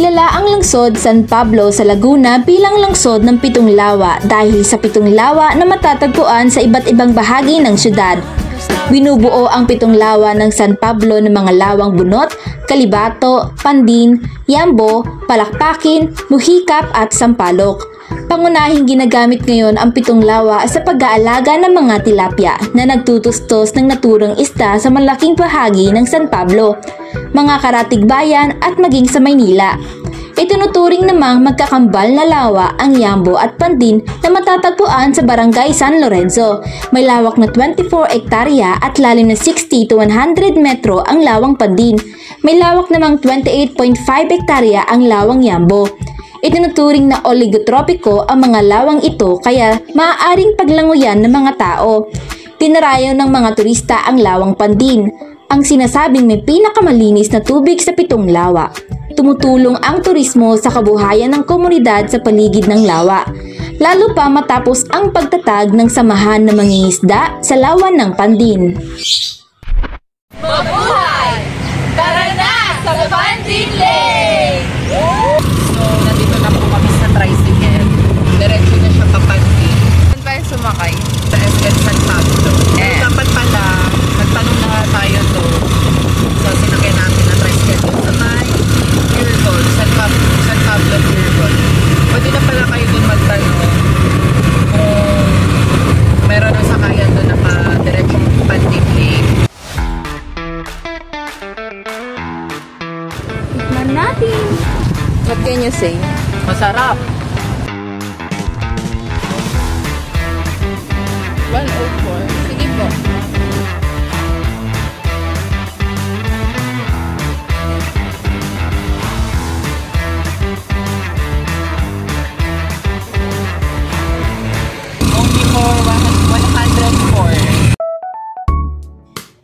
Kilala ang lungsod San Pablo sa Laguna bilang lungsod ng 7 lawa dahil sa 7 lawa na matatagpuan sa iba't ibang bahagi ng syudad. Binubuo ang 7 lawa ng San Pablo ng mga lawang Bunot, Kalibato, Pandin, Yambo, Palakpakin, Muhikap at Sampaloc. Pangunahing ginagamit ngayon ang 7 lawa sa pag-aalaga ng mga tilapia na nagtutustos ng naturang isda sa malaking bahagi ng San Pablo, mga karatigbayan at maging sa Maynila. Itinuturing namang magkakambal na lawa ang Yambo at Pandin na matatagpuan sa Barangay San Lorenzo. May lawak na 24 hektarya at lalim na 60 to 100 metro ang lawang Pandin. May lawak namang 28.5 hektarya ang lawang Yambo. Itinuturing na oligotropiko ang mga lawang ito kaya maaaring paglanguyan ng mga tao. Dinarayo ng mga turista ang lawang Pandin, ang sinasabing may pinakamalinis na tubig sa 7 lawa. Tumutulong ang turismo sa kabuhayan ng komunidad sa paligid ng lawa, lalo pa matapos ang pagtatag ng samahan ng mangingisda sa lawan ng Pandin. Mabuhay! Tara na sa Pandin Lake! So, nandito na po kami sa tricycle. Diretso na siya pa Pandin. Saan tayo sumakay? Sa SL San Pablo. Dapat pala, nagtanong na tayo to. So, sinakay namin na tricycle sa may Purgol, San Pablo Purgol. Pwede na pala kayo dun magtanong kung meron na sakayan doon na pa-diretsong Pandin Lake. Tikman natin! What can you say? Masarap! 104. Sige po. Only for 104.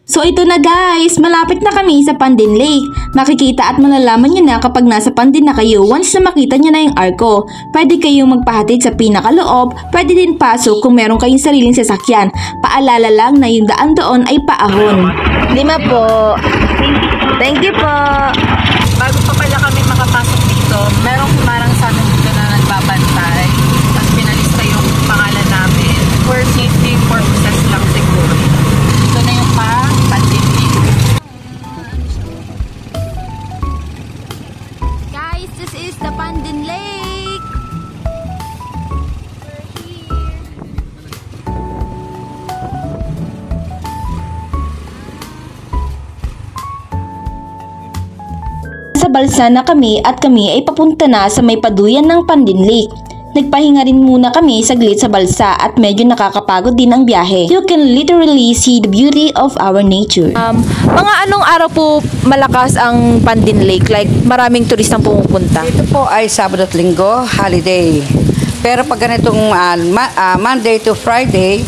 So ito na guys, malapit na kami sa Pandin Lake. Makikita at malalaman nyo na kapag nasa Pandin na kayo once na makita nyo na yung arko. Pwede kayong magpahatid sa pinakaloob, pwede din pasok kung meron kayong sariling sasakyan. Paalala lang na yung daan doon ay paahon. 5 po. Thank you po. Bago pa pala kami makapasok dito, merong parang sa amin dito na nagbabantay. Tapos pinalista yung pangalan namin. For safety purposes lang siguro. Ito na yung Pandin Lake. Guys, this is the Pandin Lake! We're here! Sa balsa na kami at kami ay papunta na sa may paduyan ng Pandin Lake. Nagpahinga rin muna kami saglit sa balsa at medyo nakakapagod din ang biyahe. You can literally see the beauty of our nature. Mga anong araw po malakas ang Pandin Lake? Like maraming turistang pumupunta? Ito po ay Sabado at Linggo, holiday. Pero pag ganitong Monday to Friday,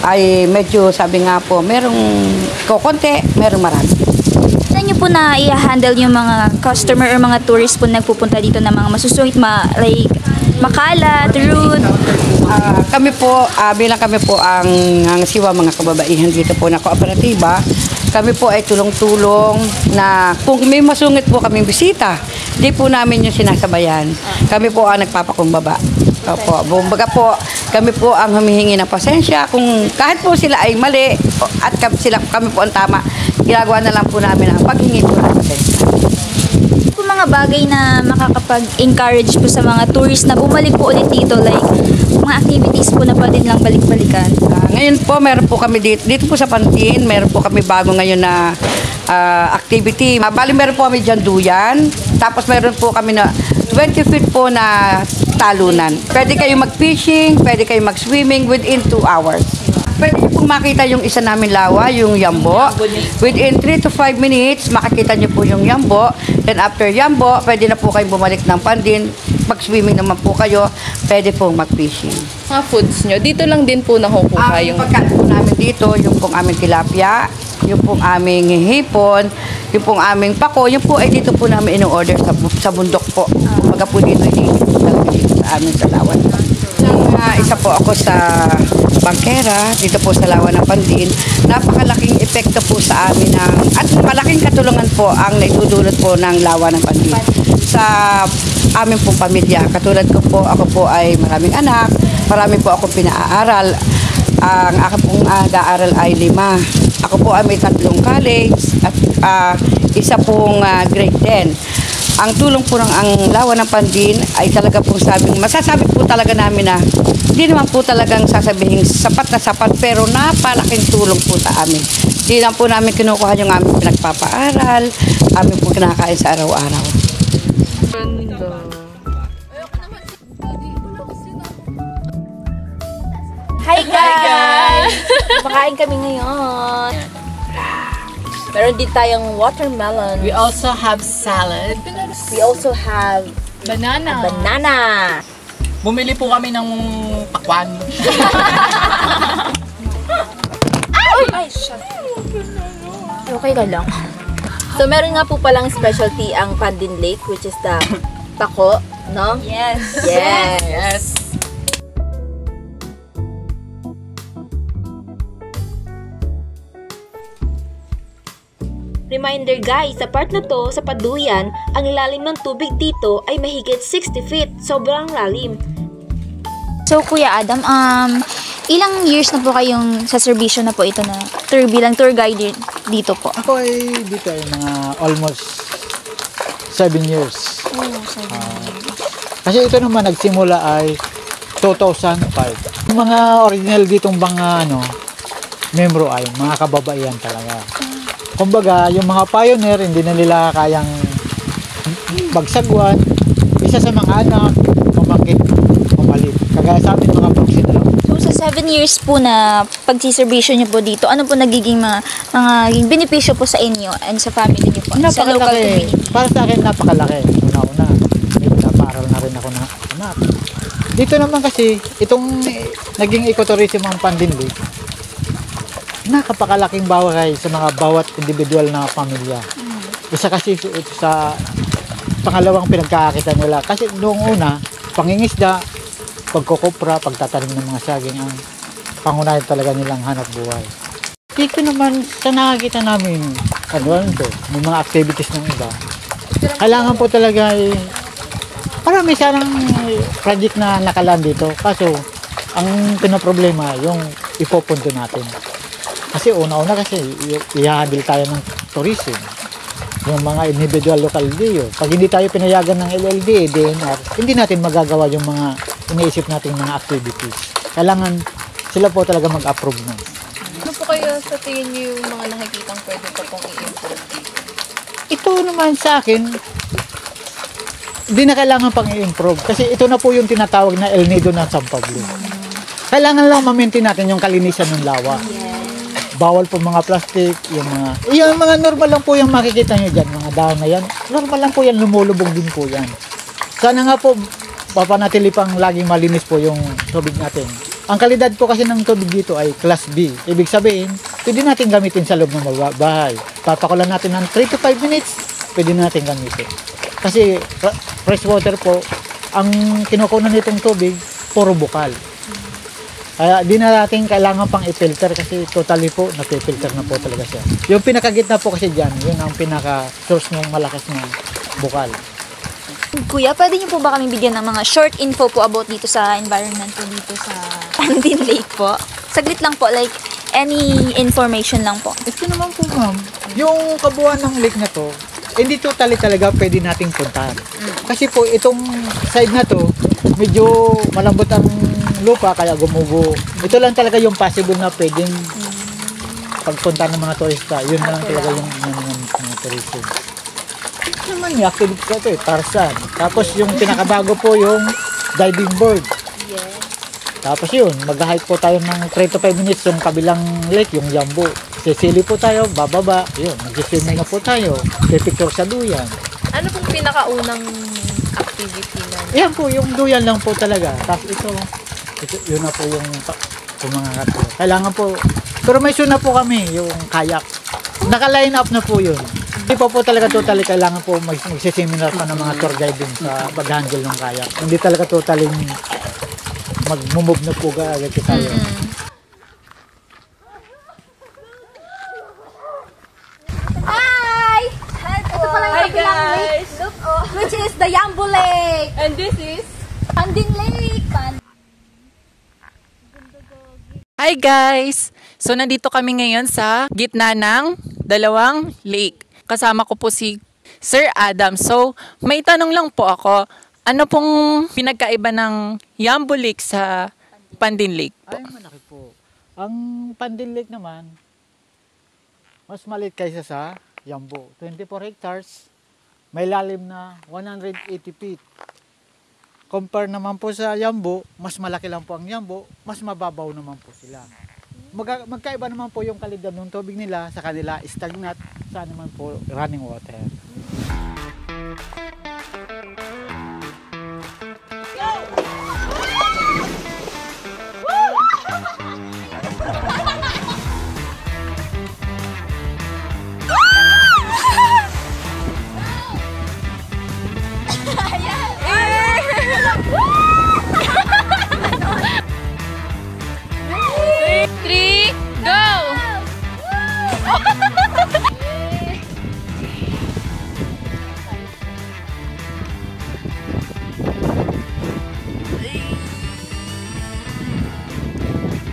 ay medyo sabi nga po, merong kukonti, merong marami. Saan nyo po na i-handle yung mga customer or mga tourist po nagpupunta dito na mga masusungit, like makalat, rude? Kami po, bilang kami po ang siwa mga kababaihan dito po na kooperatiba, kami po ay tulong-tulong na kung may masungit po kaming bisita, di po namin yung sinasabayan. Kami po ang nagpapakumbaba. Opo, bumbaga po, kami po ang humihingi ng pasensya. Kung kahit po sila ay mali at kami po ang tama, ginagawa na lang po namin ang paghingi po ng pasensya. Po mga bagay na makakapag-encourage po sa mga tourist na bumalik po ulit dito, like mga activities po na pwede lang balik-balikan. Ngayon po, meron po kami dito po sa Pandin, meron po kami bago ngayon na activity. Bali, meron po kami dyan duyan, tapos meron po kami na 20 feet po na talunan. Pwede kayo mag-fishing, pwede kayo mag-swimming within 2 hours. Pwede nyo pong makita yung isa namin lawa, yung Yambo. Within 3 to 5 minutes, makikita nyo po yung Yambo. Then after Yambo, pwede na po kayong bumalik ng Pandin. Mag-swimming naman po kayo, pwede pong mag-fishing. Mga foods nyo, dito lang din po nakukuha yung... Pagkain po namin dito, yung pong aming tilapia, yung pong aming hipon, yung pong aming pako, yung po ay dito po namin in-order sa bundok po. Kumbaga po dito sa amin sa Lawan. Isa po ako sa bangkera, dito po sa Lawan ng Pandin. Napakalaking epekto po sa amin at malaking katulungan po ang naitudulot po ng Lawan ng Pandin. sa amin pong pamilya. Katulad ko po, ako po ay maraming anak, marami po akong pinaaral. Ang aking pong nag-aaral ay 5. Ako po ay may 3 college at isa pong grade 10. Ang tulong po ng ang lawa ng Pandin ay talaga pong masasabi po talaga namin na hindi naman po talagang sasabihin sapat na sapat, pero napalaking tulong po sa amin. Hindi lang po namin kinukuha yung aming pinagpapaaral, amin po kinakain sa araw-araw. Hi guys! Makain kami ngayon. Meron din tayong watermelon. We also have salad. We also have Banana. banana. Bumili po kami ng pakwan. Ay, shit. Okay ka lang. So, meron nga po palang specialty ang Pandin Lake, which is the pako, no? Yes. Yes. Yes. Reminder guys, sa part na to, sa Paduyan, ang lalim ng tubig dito ay mahigit 60 feet. Sobrang lalim. So, Kuya Adam, ilang years na po kayong sa serbisyo na po ito na bilang tour guide dito po? Ako ay dito ay mga almost 7 years. Kasi ito naman nagsimula ay 2005. Yung mga original ditong mga membro ay mga kababaihan talaga. Kumbaga, yung mga pioneer, hindi na nila kayang bagsagwan. Isa sa mga anak, pamangkin, pumalit. Kagaya sa amin, mga proxy na lang. So, sa 7 years po na pagsiservisyo niyo po dito, ano po nagiging mga benepisyo po sa inyo and sa family niyo po? Sa local community? Para sa akin, napakalaki. Una-una, may pinapaaral na rin ako na anak. Dito naman kasi, itong naging ecotourism ang Pandin Lake, nakapakalaking bagay sa mga bawat individual na pamilya. Isa kasi ito sa pangalawang pinagkakakita nila. Kasi noong una, pangingisda, pagkukupra, pagtatanim ng mga saging, ang pangunahin talaga nilang hanap buhay. Dito naman, sa nakakita namin, may mga activities ng iba. Kailangan po talaga marami sanang project na nakalaan dito. Kaso, ang pinaproblema, yung ipopunto natin. Kasi una-una kasi ihahabil tayo ng tourism. Yung mga individual local LDO. Pag hindi tayo pinayagan ng LLD, DNR, hindi natin magagawa yung mga iniisip nating mga activities. Kailangan sila po talaga mag-approve nun. Ano po kayo sa tingin niyo yung mga nakikitang pwede pa pong i-improve? Ito naman sa akin, hindi na kailangan pang i-improve. Kasi ito na po yung tinatawag na El Nido ng San Pablo. Kailangan lang ma-maintain natin yung kalinisan ng lawa. Bawal po mga plastic, yung mga normal lang po yung makikita nyo dyan, mga dahon na yan. Normal lang po yan, lumulubog din po yan. Sana nga po, papanatili pang laging malinis po yung tubig natin. Ang kalidad po kasi ng tubig dito ay Class B. Ibig sabihin, pwede natin gamitin sa loob ng bahay. Papakulan natin ng 3 to 5 minutes, pwede natin gamitin. Kasi fresh water po, ang kinukunan nitong tubig, puro bukal. Kaya di na natin kailangan pang i-filter kasi totally po napipilter na po talaga siya. Yung pinakagitna po kasi dyan, yun ang pinaka-source ng malakas na bukal. Kuya, pwede niyo po ba kami bigyan ng mga short info po about dito sa environment po dito sa Pandin Lake po? Saglit lang po, like any information lang po. Ito naman po ma'am, yung kabuuan ng lake na to, hindi totally talaga pwede nating puntahan. Kasi po itong side na to, medyo malambot ang lupa kaya gumugo. Ito lang talaga yung possible na pwedeng pagpunta ng mga turista. Yun lang talaga yung mga turista. Ito naman yung activity ko ito Tarzan. Tapos yung pinakabago po yung diving board. Tapos yun, mag-hike po tayo ng 3 to 5 minutes yung kabilang lake, yung Jambo. Sisili po tayo, bababa. Yun, mag-swimming na po tayo. Pipicture sa duyan. Ano pong pinakaunang activity na? Yan po, yung duyan lang po talaga. Tapos ito yun na po yung mga katulad. Kailangan po, pero may suna po kami, yung kayak. Naka-line up na po yun. Hindi po talaga totally kailangan po magsiseminar pa ng mga tour guide din sa pag-handle ng kayak. Hindi talaga totally mag-move na po agad tayo. Hi! Ito pala yung Hi guys! Look, oh. which is the Yambo Lake. And this is... Pandin Lake. Hi guys! So nandito kami ngayon sa gitna ng dalawang lake. Kasama ko po si Sir Adam. So may tanong lang po ako. Ano pong pinagkaiba ng Yambo Lake sa Pandin Lake po? Ay, malaki po. Ang Pandin Lake naman, mas maliit kaysa sa Yambo. 24 hectares, may lalim na 180 feet. Compare naman po sa Yambo, mas malaki lang po ang Yambo, mas mababaw naman po sila. Magkaiba naman po yung kalidad ng tubig nila, sa kanila stagnant, sa naman po running water.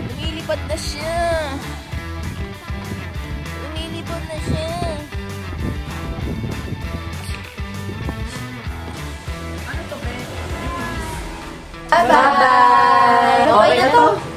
Lumilipad na siya. Lumilipad na siya. Bye-bye! Okay na to.